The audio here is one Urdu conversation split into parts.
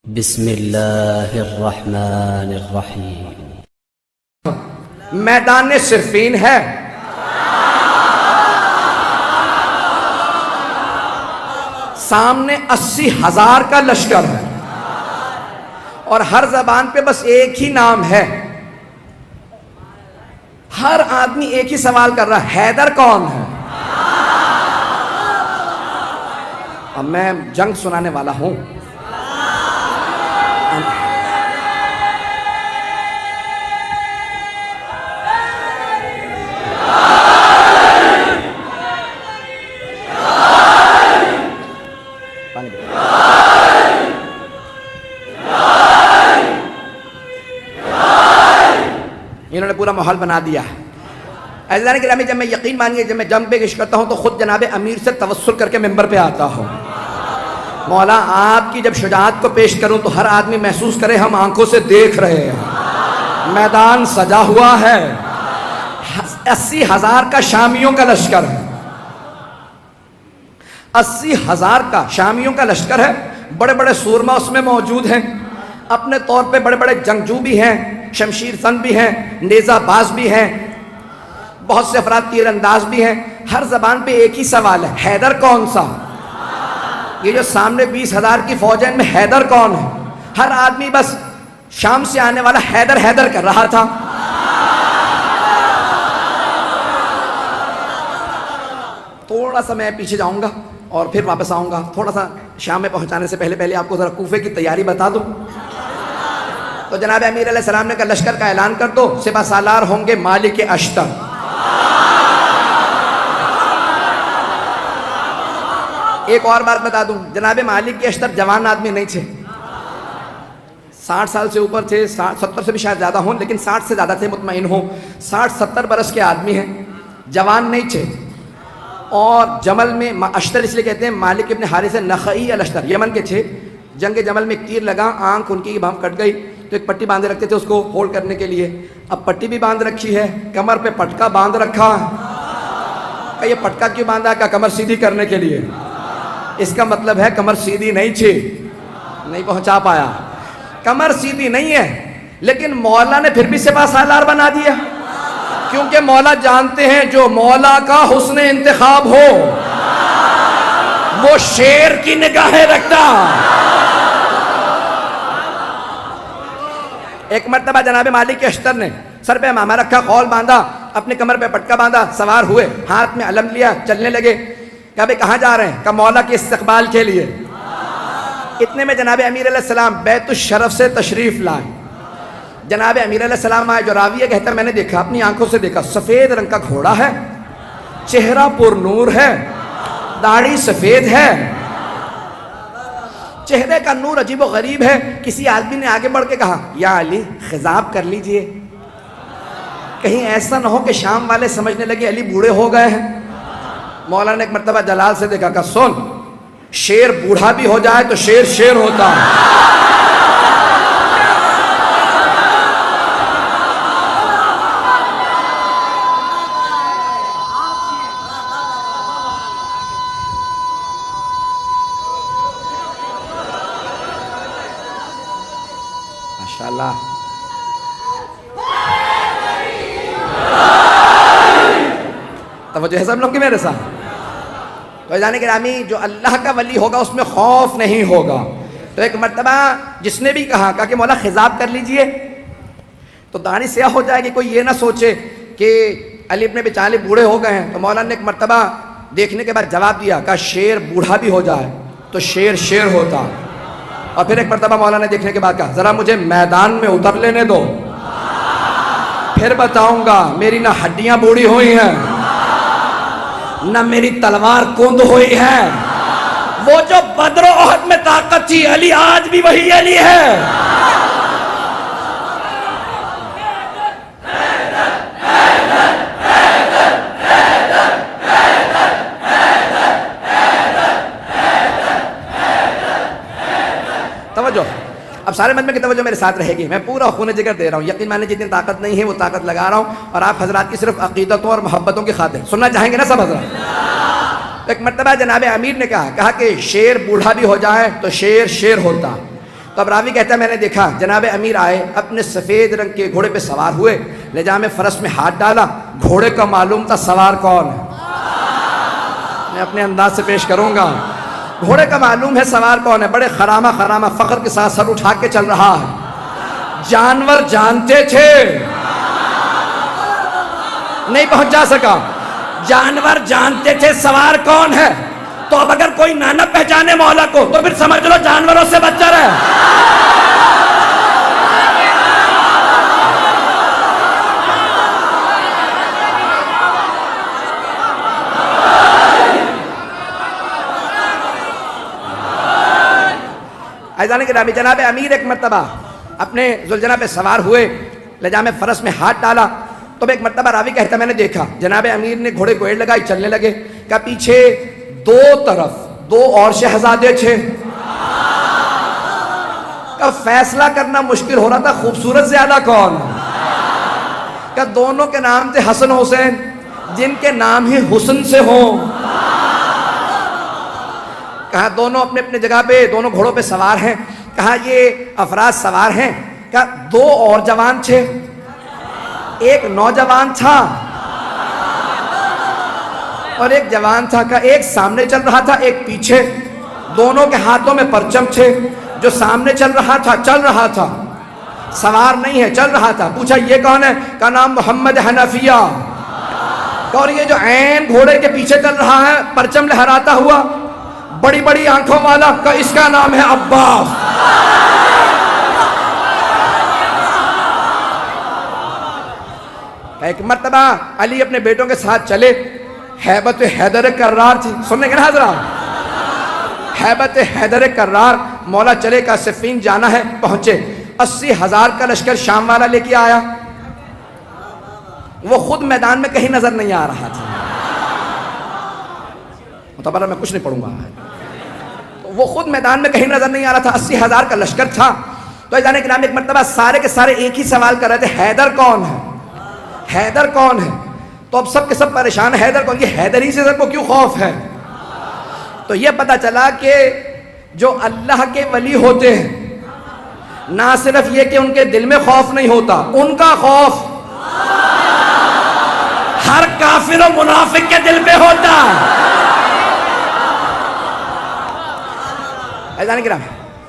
بسم اللہ الرحمن الرحیم۔ میدان صرفین ہے، سامنے 80,000 کا لشکر ہے اور ہر زبان پہ بس ایک ہی نام ہے۔ ہر آدمی ایک ہی سوال کر رہا ہے، حیدر کون ہے؟ اب میں جنگ سنانے والا ہوں۔ انہوں نے پورا ماحول بنا دیا ہے۔ عزیزان گرامی، جب میں یقین مانیے جب میں جنگ پہ گشت کرتا ہوں تو خود جناب امیر سے توسل کر کے ممبر پہ آتا ہوں، مولا آپ کی جب شجاعت کو پیش کروں تو ہر آدمی محسوس کرے ہم آنکھوں سے دیکھ رہے ہیں، میدان سجا ہوا ہے، 80,000 کا شامیوں کا لشکر ہے، 80,000 کا شامیوں کا لشکر ہے۔ بڑے بڑے سورما اس میں موجود ہیں، اپنے طور پہ بڑے بڑے جنگجو بھی ہیں، شمشیر زن بھی ہیں، نیزہ باز بھی ہیں، بہت سے افراد تیر انداز بھی ہیں۔ ہر زبان پہ ایک ہی سوال ہے، حیدر کون سا؟ یہ جو سامنے 20,000 کی فوج ہے ان میں حیدر کون ہے؟ ہر آدمی بس شام سے آنے والا حیدر حیدر کر رہا تھا۔ تھوڑا سا میں پیچھے جاؤں گا اور پھر واپس آؤں گا، تھوڑا سا شام میں پہنچانے سے پہلے آپ کو ذرا کوفے کی تیاری بتا دوں۔ تو جناب امیر علیہ السلام نے کہا لشکر کا اعلان کر دو، سپہ سالار ہوں گے مالک اشتر۔ ایک اور بات بتا دوں، جناب مالک اشتر جوان آدمی نہیں تھے، 60 سال سے اوپر تھے، 70 سے بھی شاید زیادہ ہوں، لیکن 60 سے زیادہ تھے، مطمئن ہوں، 60-70 برس کے آدمی ہیں، جوان نہیں تھے۔ اور جمل میں اشتر اس لیے کہتے ہیں، مالک ابن حارث نخعی الاشتر یمن کے تھے۔ جنگ جمل میں ایک تیر لگا، آنکھ ان کی بھم کٹ گئی، تو ایک پٹی باندھے رکھتے تھے اس کو ہولڈ کرنے کے لیے۔ اب پٹی بھی باندھ رکھی ہے، کمر پہ پٹکا باندھ رکھا ہے۔ کہ یہ پٹکا کیوں باندھا؟ کہ کمر سیدھی کرنے کے لیے۔ اس کا مطلب ہے کمر سیدھی نہیں تھی، نہیں پہنچا پایا، کمر سیدھی نہیں ہے، لیکن مولا نے پھر بھی سپہ سالار بنا دیا، کیونکہ مولا جانتے ہیں جو مولا کا حسن انتخاب ہو وہ شیر کی نگاہیں رکھتا۔ ایک مرتبہ جناب مالک اشتر نے سر پہ امامہ رکھا، خول باندھا، اپنے کمر پہ پٹکا باندھا، سوار ہوئے، ہاتھ میں علم لیا، چلنے لگے۔ کہا بھئی کہاں جا رہے ہیں؟ کہا مولا کے استقبال کے لیے۔ اتنے میں جناب امیر علیہ السلام بیت الشرف سے تشریف لائے۔ جناب امیر علیہ السلام آئے، جو راوی ہے کہتا ہے میں نے دیکھا، اپنی آنکھوں سے دیکھا، سفید رنگ کا گھوڑا ہے، چہرہ پر نور ہے، داڑھی سفید ہے، چہرے کا نور عجیب و غریب ہے۔ کسی آدمی نے آگے بڑھ کے کہا یا علی خضاب کر لیجئے، کہیں ایسا نہ ہو کہ شام والے سمجھنے لگے علی بوڑھے ہو گئے ہیں۔ مولا نے ایک مرتبہ جلال سے دیکھا، کہا سن، شیر بوڑھا بھی ہو جائے تو شیر شیر ہوتا ہے۔ ماشاءاللہ، توجہ ہے سب لوگ کی میرے ساتھ؟ تو جانے گرامی، جو اللہ کا ولی ہوگا اس میں خوف نہیں ہوگا۔ تو ایک مرتبہ جس نے بھی کہا کہ مولا خضاب کر لیجئے، تو داڑھی سیاہ ہو جائے گی، کوئی یہ نہ سوچے کہ علی ابن ابی طالب بوڑھے ہو گئے ہیں۔ تو مولا نے ایک مرتبہ دیکھنے کے بعد جواب دیا، کہا شیر بوڑھا بھی ہو جائے تو شیر شیر ہوتا۔ اور پھر ایک مرتبہ مولا نے دیکھنے کے بعد کہا ذرا مجھے میدان میں اتر لینے دو، پھر بتاؤں گا میری نہ ہڈیاں بوڑھی ہوئی ہیں نہ میری تلوار کند ہوئی ہے۔ وہ جو بدر و احد میں طاقت تھی، علی آج بھی وہی علی ہے۔ توجہ، اب سارے مجمع کی توجہ میرے ساتھ رہے گی، میں پورا خون جگر دے رہا ہوں، یقین مانے جتنی طاقت نہیں ہے وہ طاقت لگا رہا ہوں، اور آپ حضرات کی صرف عقیدتوں اور محبتوں کی خاطر سننا چاہیں گے نا سب حضرات؟ ایک مرتبہ جناب امیر نے کہا کہ شیر بوڑھا بھی ہو جائے تو شیر شیر ہوتا، تو تو اب راوی کہتا ہے میں نے دیکھا جناب امیر آئے اپنے سفید رنگ کے گھوڑے پہ سوار ہوئے، لجام فرس میں ہاتھ ڈالا، گھوڑے کا معلوم تھا سوار کون ہے، میں اپنے انداز سے پیش کروں گا، گھوڑے کا معلوم ہے سوار کون ہے، بڑے خرامہ فخر کے ساتھ سر اٹھا کے چل رہا ہے۔ جانور جانتے تھے، نہیں پہنچا سکا، جانور جانتے تھے سوار کون ہے، تو اب اگر کوئی نہ پہچانے مولا کو تو پھر سمجھ لو جانوروں سے بدتر ہے۔ عزیزان گرامی، جناب امیر ایک مرتبہ اپنے ذوالجناح پہ سوار ہوئے، لجام فرس میں ہاتھ ڈالا، تو ایک مرتبہ راوی کہتا میں نے دیکھا جناب امیر نے گھوڑے کو ایڑ لگائی، چلنے لگے، کہ پیچھے دو طرف دو اور شہزادے تھے، کہ فیصلہ کرنا مشکل ہو رہا تھا خوبصورت زیادہ کون، کہ دونوں کے نام تھے حسن حسین، جن کے نام ہی حسن سے ہوں، کہا دونوں اپنے اپنے جگہ پہ دونوں گھوڑوں پہ سوار ہیں، کہا یہ افراد سوار ہیں، کہا دو اور جوان تھے، ایک نوجوان تھا اور ایک جوان تھا، کہا ایک سامنے چل رہا تھا ایک پیچھے، دونوں کے ہاتھوں میں پرچم تھے، جو سامنے چل رہا تھا سوار نہیں ہے، چل رہا تھا، پوچھا یہ کون ہے، کہا نام محمد حنفیہ، اور یہ جو عین گھوڑے کے پیچھے چل رہا ہے پرچم لہراتا ہوا بڑی بڑی آنکھوں والا، کہ اس کا نام ہے عباس۔ ایک مرتبہ علی اپنے بیٹوں کے ساتھ چلے، ہیبت حیدر کرار تھی، سننے کے نا حضرات، ہیبت حیدر کرار، مولا چلے کا صفین جانا ہے، پہنچے، 80,000 کا لشکر شام والا لے کے آیا، وہ خود میدان میں کہیں نظر نہیں آ رہا تھا، مطلب میں کچھ نہیں پڑھوں گا، وہ خود میدان میں کہیں نظر نہیں آ رہا تھا، 80,000 کا لشکر تھا، تو جانے کے نام ایک مرتبہ سارے کے سارے ایک ہی سوال کر رہے تھے، حیدر کون ہے، حیدر کون ہے، تو اب سب کے سب پریشان ہے، حیدر کون، یہ حیدر ہی سے سب کو کیوں خوف ہے، تو یہ پتا چلا کہ جو اللہ کے ولی ہوتے ہیں نہ صرف یہ کہ ان کے دل میں خوف نہیں ہوتا، ان کا خوف ہر کافر و منافق کے دل پہ ہوتا ہے۔ عزیزان کرام،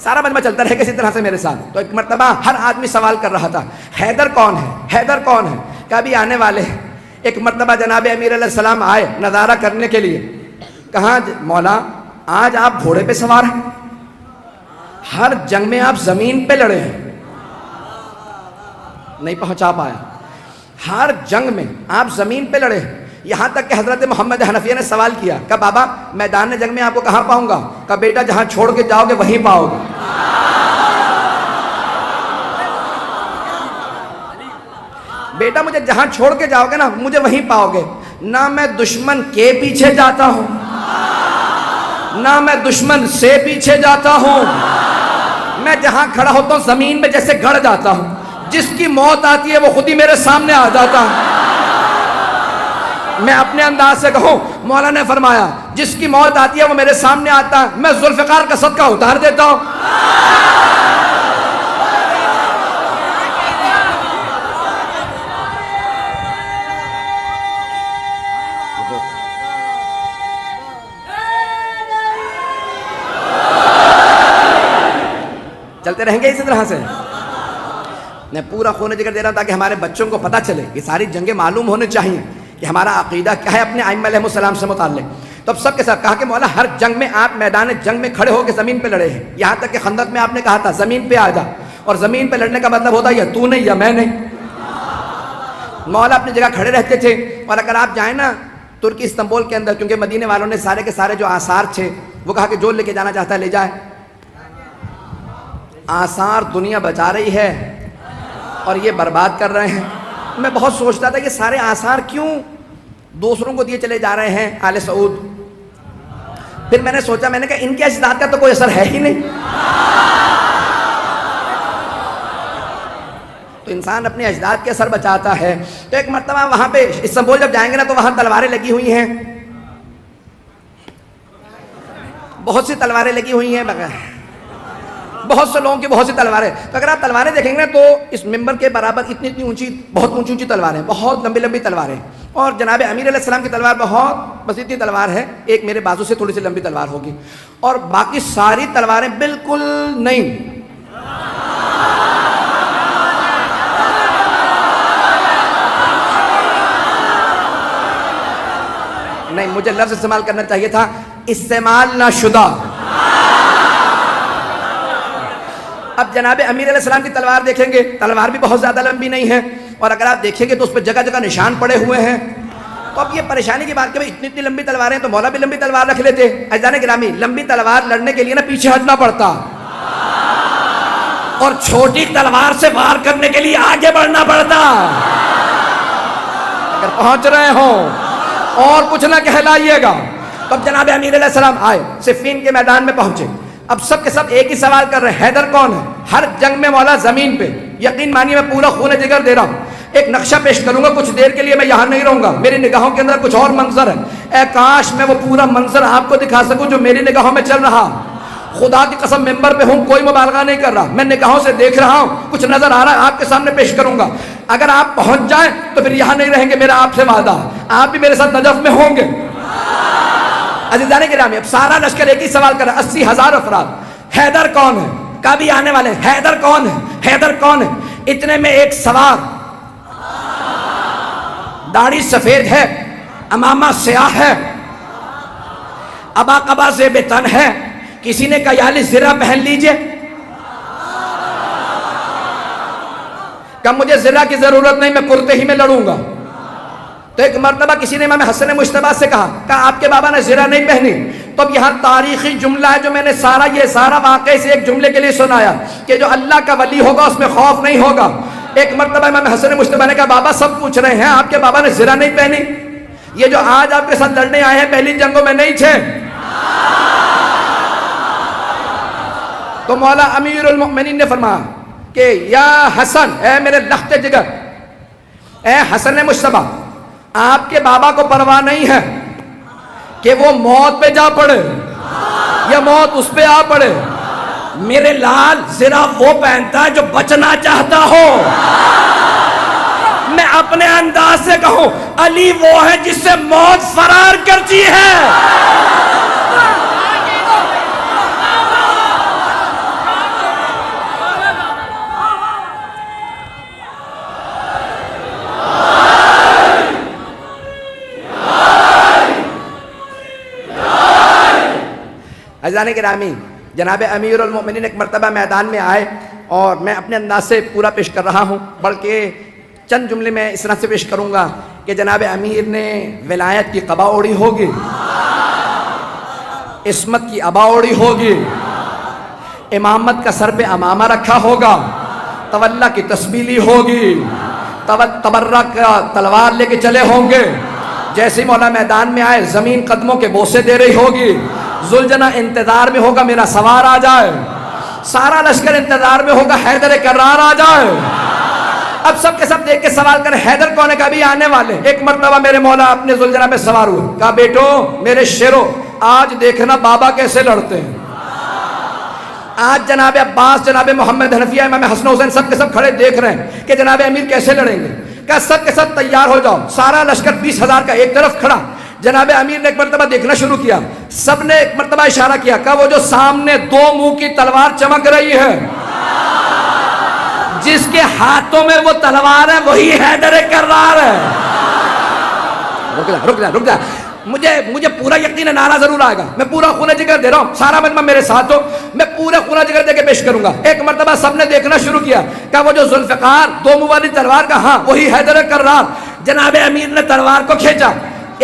سارا مجمع چلتا رہے کسی طرح سے میرے ساتھ، تو ایک مرتبہ ہر آدمی سوال کر رہا تھا حیدر کون ہے، حیدر کون ہے، کہ ابھی آنے والے ہیں۔ ایک مرتبہ جناب امیر علیہ السلام آئے نظارہ کرنے کے لیے، کہا مولا آج آپ گھوڑے پہ سوار ہیں، ہر جنگ میں آپ زمین پہ لڑے ہیں، نہیں پہنچا پایا، ہر جنگ میں آپ زمین پہ لڑے ہیں، یہاں تک کہ حضرت محمد حنفیہ نے سوال کیا کہ بابا میدان جنگ میں آپ کو کہاں پاؤں گا، کہ بیٹا جہاں چھوڑ کے جاؤ گے وہیں پاؤ گے۔ بیٹا مجھے جہاں چھوڑ کے جاؤ گے نا مجھے وہیں پاؤ گے، نہ میں دشمن کے پیچھے جاتا ہوں نہ میں دشمن سے پیچھے جاتا ہوں، میں جہاں کھڑا ہوتا ہوں زمین میں جیسے گڑ جاتا ہوں، جس کی موت آتی ہے وہ خود ہی میرے سامنے آ جاتا ہے۔ میں اپنے انداز سے کہوں، مولا نے فرمایا جس کی موت آتی ہے وہ میرے سامنے آتا ہے، میں ذوالفقار کا صدقہ اتار دیتا ہوں۔ چلتے رہیں گے اسی طرح سے، میں پورا خون جگر دے رہا ہوں تاکہ ہمارے بچوں کو پتہ چلے، یہ ساری جنگیں معلوم ہونے چاہیے کہ ہمارا عقیدہ کیا ہے اپنے ائمہ علیہ السلام سے متعلق۔ تو اب سب کے ساتھ کہا کہ مولا ہر جنگ میں آپ میدان جنگ میں کھڑے ہو کے زمین پہ لڑے ہیں، یہاں تک کہ خندق میں آپ نے کہا تھا زمین پہ آ جا، اور زمین پہ لڑنے کا مطلب ہوتا ہے یا تو نہیں یا میں نہیں۔ مولا اپنی جگہ کھڑے رہتے تھے، اور اگر آپ جائیں نا ترکی استنبول کے اندر، کیونکہ مدینے والوں نے سارے کے سارے جو آثار تھے وہ کہا کہ جو لے کے جانا چاہتا ہے لے جائے، آثار دنیا بچا رہی ہے اور یہ برباد کر رہے ہیں۔ میں بہت سوچتا تھا یہ سارے آثار کیوں دوسروں کو دیے چلے جا رہے ہیں آل سعود، پھر میں نے سوچا، میں نے کہا ان کے اجداد کا تو کوئی اثر ہے ہی نہیں، تو انسان اپنے اجداد کے اثر بچاتا ہے۔ تو ایک مرتبہ وہاں پہ استنبول جب جائیں گے نا تو وہاں تلواریں لگی ہوئی ہیں، بہت سی تلواریں لگی ہوئی ہیں، بہت سے لوگوں کی بہت سی تلواریں. تو اگر آپ تلواریں دیکھیں گے نا تو اس ممبر کے برابر اتنی اتنی اونچی، بہت اونچی اونچی تلواریں، بہت لمبی لمبی تلواریں. اور جناب امیر علیہ السلام کی تلوار بہت بس اتنی تلوار ہے، ایک میرے بازو سے تھوڑی سی لمبی تلوار ہوگی، اور باقی ساری تلواریں بالکل نہیں. نہیں، مجھے لفظ استعمال کرنا چاہیے تھا استعمال نہ شدہ. اب جناب امیر علیہ السلام کی تلوار دیکھیں گے، تلوار بھی بہت زیادہ لمبی نہیں ہے، اور اگر آپ دیکھیں گے تو اس پہ جگہ جگہ نشان پڑے ہوئے ہیں. تو اب یہ پریشانی کی بات کہ اتنی اتنی لمبی تلواریں تو مولا بھی لمبی تلوار رکھ لیتے. عزیزان گرامی، لمبی تلوار لڑنے کے لیے نا پیچھے ہٹنا پڑتا، اور چھوٹی تلوار سے وار کرنے کے لیے آگے بڑھنا پڑتا. اگر پہنچ رہے ہوں اور کچھ نہ کہلائیے گا. تب جناب امیر علیہ السلام آئے، صفین کے میدان میں پہنچے. اب سب کے سب ایک ہی سوال کر رہے ہیں، حیدر کون ہے؟ ہر جنگ میں مولا زمین پہ، یقین مانیے میں پورا خون جگر دے رہا ہوں. ایک نقشہ پیش کروں گا، کچھ دیر کے لیے میں یہاں نہیں رہوں گا، میری نگاہوں کے اندر کچھ اور منظر ہے. اے کاش میں وہ پورا منظر آپ کو دکھا سکوں جو میری نگاہوں میں چل رہا. خدا کی قسم ممبر پہ ہوں، کوئی مبالغہ نہیں کر رہا، میں نگاہوں سے دیکھ رہا ہوں، کچھ نظر آ رہا ہے، آپ کے سامنے پیش کروں گا. اگر آپ پہنچ جائیں تو پھر یہاں نہیں رہیں گے، میرا آپ سے وعدہ، آپ بھی میرے ساتھ نجف میں ہوں گے. عزیزان گرامی، اب سارا لشکر ایک ہی سوال کر رہا، 80,000 افراد. حیدر کون ہے؟ کبھی آنے والے، حیدر کون ہے؟ حیدر کون ہے؟ اتنے میں ایک سوار، داڑھی سفید ہے، امامہ سیاہ ہے، ابا قبا زیب تن ہے. کسی نے کہا یا زرہ پہن لیجئے، کہ مجھے زرہ کی ضرورت نہیں، میں کرتے ہی میں لڑوں گا. تو ایک مرتبہ کسی نے امام حسن مجتبی سے کہا آپ کے بابا نے زرہ نہیں پہنی. تو اب یہاں تاریخی جملہ ہے جو میں نے سارا واقعے سے ایک جملے کے لیے سنایا کہ جو اللہ کا ولی ہوگا اس میں خوف نہیں ہوگا. ایک مرتبہ امام حسن مجتبی نے کہا بابا سب پوچھ رہے ہیں آپ کے بابا نے زرہ نہیں پہنی، یہ جو آج آپ کے ساتھ لڑنے آئے ہیں پہلی جنگوں میں نہیں تھے. تو مولا امیر المؤمنین نے فرمایا کہ یا حسن، اے میرے لخت جگر، اے حسن مجتبی، آپ کے بابا کو پرواہ نہیں ہے کہ وہ موت پہ جا پڑے یا موت اس پہ آ پڑے. میرے لال زرہ وہ پہنتا ہے جو بچنا چاہتا ہو. میں اپنے انداز سے کہوں علی وہ ہے جس سے موت فرار کرتی ہے. عزیزان گرامی، جناب امیر المؤمنین ایک مرتبہ میدان میں آئے اور میں اپنے انداز سے پورا پیش کر رہا ہوں، بلکہ چند جملے میں اس طرح سے پیش کروں گا کہ جناب امیر نے ولایت کی قبا اوڑی ہوگی، عصمت کی عبا اوڑی ہوگی، امامت کا سر پہ امامہ رکھا ہوگا، تولا کی تسبیح لی ہوگی، تبرک کا تلوار لے کے چلے ہوں گے. جیسے مولا میدان میں آئے زمین قدموں کے بوسے دے رہی ہوگی. ذوالجناح انتظار میں ہوگا میرا سوار آ جائے، سارا لشکر انتظار میں ہوگا حیدر کرار آ جائے. اب سب کے سب دیکھ کے سوال کریں حیدر کون ہے؟ کبھی آنے والے. ایک مرتبہ میرے مولا اپنے ذوالجناح میں سوار ہوئے، کہا بیٹو میرے شیرو آج دیکھنا بابا کیسے لڑتے ہیں. آج جناب عباس، جناب محمد حنفیہ، امام حسن حسین سب کے سب کھڑے دیکھ رہے ہیں کہ جناب امیر کیسے لڑیں گے. کہا سب کے سب تیار ہو جاؤ. سارا لشکر 20,000 کا ایک طرف کھڑا. جناب امیر نے ایک مرتبہ دیکھنا شروع کیا، سب نے ایک مرتبہ اشارہ کیا، کہا وہ جو سامنے 2 منہ کی تلوار چمک رہی ہے، جس کے ہاتھوں میں وہ تلوار ہے وہی حیدر کرار ہے. رک جا مجھے پورا یقین ہے نعرہ ضرور آئے گا. میں پورا خون جگر دے رہا ہوں، سارا مجمع میرے ساتھ ہو، میں پورا خون جگر دے کے پیش کروں گا. ایک مرتبہ سب نے دیکھنا شروع کیا، کہا وہ جو ذوالفقار 2 منہ والی تلوار کا، ہاں وہی حیدر کرار. جناب امیر نے تلوار کو کھینچا.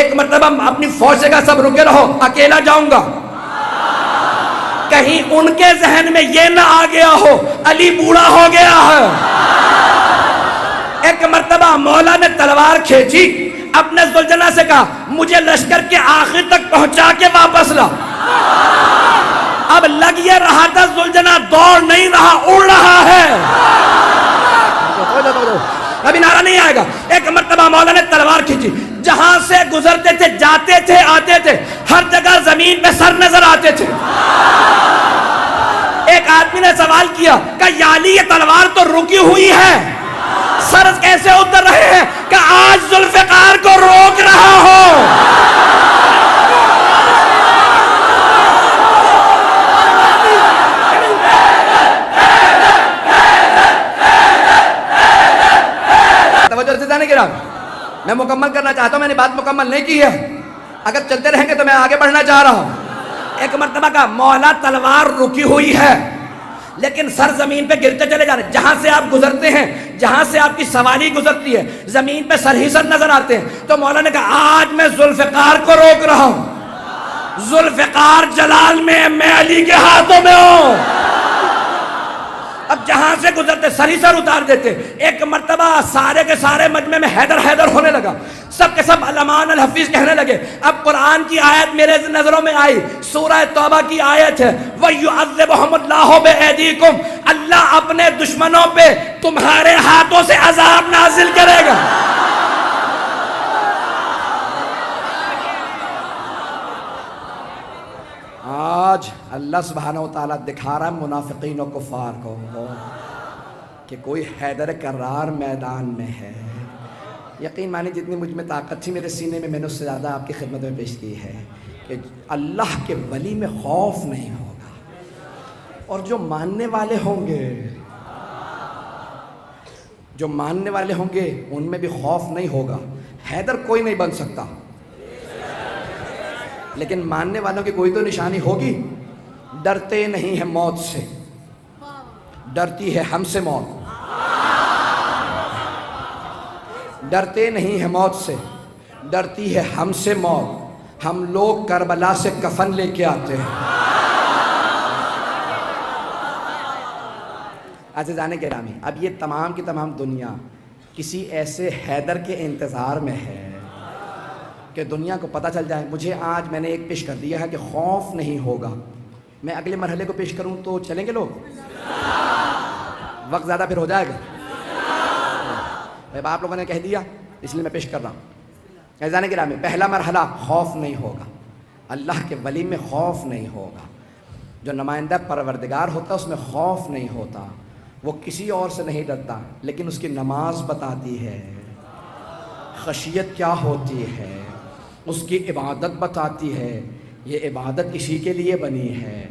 ایک مرتبہ اپنی فوج سے کہا سب رکے رہو، اکیلا جاؤں گا. کہیں ان کے ذہن میں یہ نہ آ گیا ہو علی بوڑھا ہو گیا ہے. ایک مرتبہ مولا نے تلوار کھینچی، اپنے ذوالجناح سے کہا مجھے لشکر کے آخر تک پہنچا کے واپس لا. اب لگ یہ رہا تھا ذوالجناح دوڑ نہیں رہا، اڑ رہا ہے. ابھی نعرہ نہیں آئے گا. ایک مرتبہ مولا نے تلوار کھینچی، جہاں سے گزرتے تھے، جاتے تھے، آتے تھے، ہر جگہ زمین پہ سر نظر آتے تھے. ایک آدمی نے سوال کیا کہ یا علی یہ تلوار تو رکی ہوئی ہے، سر کیسے اتر رہے ہیں؟ کہ آج ذوالفقار کو روک رہا ہوں۔ توجہ سے جانے گرام، میں مکمل کرنا چاہتا ہوں، میں نے بات مکمل نہیں کی ہے، اگر چلتے رہیں گے تو میں آگے بڑھنا چاہ رہا ہوں۔ ایک مرتبہ کا مولا تلوار رکی ہوئی ہے لیکن سر زمین پہ گرتے چلے جا رہے ہیں، جہاں سے آپ گزرتے ہیں، جہاں سے آپ کی سواری گزرتی ہے، زمین پہ سر ہی سر نظر آتے ہیں۔ تو مولا نے کہا آج میں ذوالفقار کو روک رہا ہوں، ذوالفقار جلال میں علی کے ہاتھوں میں ہوں۔ اب جہاں سے گزرتے سر ہی سر اتار دیتے۔ ایک مرتبہ سارے کے سارے مجمع میں حیدر حیدر ہونے لگا، سب کے سب علمان الحفیظ کہنے لگے۔ اب قرآن کی آیت میرے نظروں میں آئی، سورہ توبہ کی آیت ہے، وَيُعَذِّبُهُمُ اللَّهُ بِأَيْدِيكُمْ، اللہ اپنے دشمنوں پہ تمہارے ہاتھوں سے عذاب نازل کرے گا۔ آج اللہ سبحانہ و تعالیٰ دکھا رہا ہے منافقین و کفار کو کہ کوئی حیدر کرار میدان میں ہے۔ یقین مانی جتنی مجھ میں طاقت تھی میرے سینے میں، میں نے اس سے زیادہ آپ کی خدمت میں پیش کی ہے کہ اللہ کے ولی میں خوف نہیں ہوگا، اور جو ماننے والے ہوں گے، جو ماننے والے ہوں گے ان میں بھی خوف نہیں ہوگا۔ حیدر کوئی نہیں بن سکتا لیکن ماننے والوں کی کوئی تو نشانی ہوگی۔ ڈرتے نہیں ہیں موت سے، ڈرتی ہے ہم سے موت۔ ڈرتے نہیں ہیں موت سے، ڈرتی ہے ہم سے موت۔ ہم لوگ کربلا سے کفن لے کے آتے ہیں۔ عزیزان گرامی، اب یہ تمام کی تمام دنیا کسی ایسے حیدر کے انتظار میں ہے کہ دنیا کو پتہ چل جائے۔ مجھے آج میں نے ایک پیش کر دیا ہے کہ خوف نہیں ہوگا۔ میں اگلے مرحلے کو پیش کروں تو چلیں گے لوگ؟ وقت زیادہ پھر ہو جائے گا۔ اب آپ لوگوں نے کہہ دیا اس لیے میں پیش کر رہا ہوں۔ عزیزان گرامی، پہلا مرحلہ خوف نہیں ہوگا، اللہ کے ولی میں خوف نہیں ہوگا۔ جو نمائندہ پروردگار ہوتا ہے اس میں خوف نہیں ہوتا، وہ کسی اور سے نہیں ڈرتا، لیکن اس کی نماز بتاتی ہے خشیت کیا ہوتی ہے، اس کی عبادت بتاتی ہے، یہ عبادت اسی کے لیے بنی ہے۔